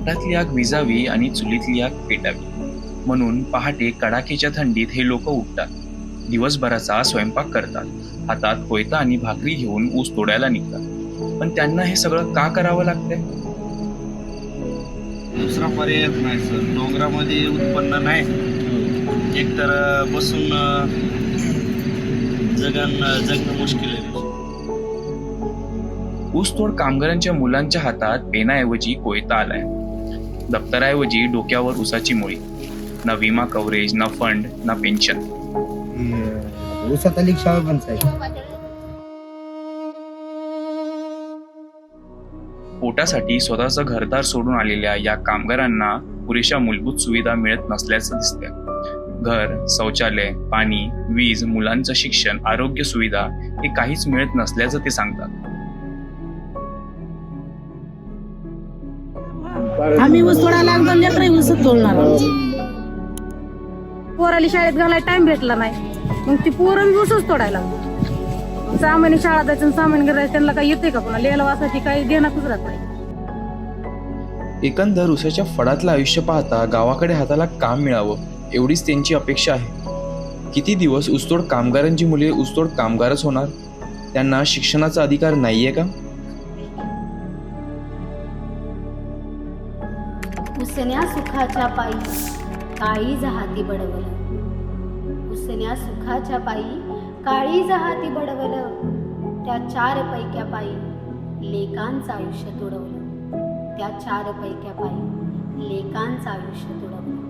पोटातली आग विजावी आणि चुलीतली आग पेटावी म्हणून पहाटे कडाक्याच्या थंडीत हे लोक उठतात. दिवसभराचा स्वयंपाक करतात. हातात कोयता आणि भाकरी घेऊन ऊस तोडायला निघतात. पण त्यांना हे सगळं का करावं लागतंय? दुसरा पर्यायच नाही सर. डोंगरामध्ये उत्पन्न नाही. एकतर बसून जगणं मुश्किल आहे. ऊसतोड कामगारांच्या मुलांच्या हातात पेनाऐवजी कोयता आलाय. दप्तराऐवजी डोक्यावर ऊसाची मुळी. ना विमा कव्हरेज, ना फंड, ना पेन्शन. ऊसात आली शाळा पण साहेब. पोटासाठी स्वतःचं घरदार सोडून आलेल्या या कामगारांना पुरेशा मूलभूत सुविधा मिळत नसल्याचं दिसतंय. घर, शौचालय, पाणी, वीज, मुलांचं शिक्षण, आरोग्य सुविधा हे काहीच मिळत नसल्याचं ते सांगतात. आम्ही ऊस तोडायला लागलो, लेकरही ऊस तोडणार. पोराली शाळेत घालायला टाइम भेटला नाही, मग ती पोरं ऊसच तोडायला लागली. 6 महिने शाळा जायचं, 6 महिने घरी त्यांना काही येते का? पुन्हा लिहायला वाचायची काही देण्यातच राहत नाही. एकंदर ऊसाच्या फडातलं आयुष्य पाहता गावाकडे हाताला काम मिळावं एवढीच त्यांची अपेक्षा आहे. किती दिवस ऊसतोड कामगारांची मुले ऊसतोड कामगारच होणार? त्यांना शिक्षणाचा अधिकार नाहीये का? उसन्या सुखाच्या पायी काळी जहाती बडवलं. उसन्या सुखाच्या पायी काळी जहाती बडवलं. त्या 4 पैक्या पायी लेकांचं आयुष्य तुडवलं. त्या 4 पैक्या पायी लेकांचं आयुष्य तुडवलं.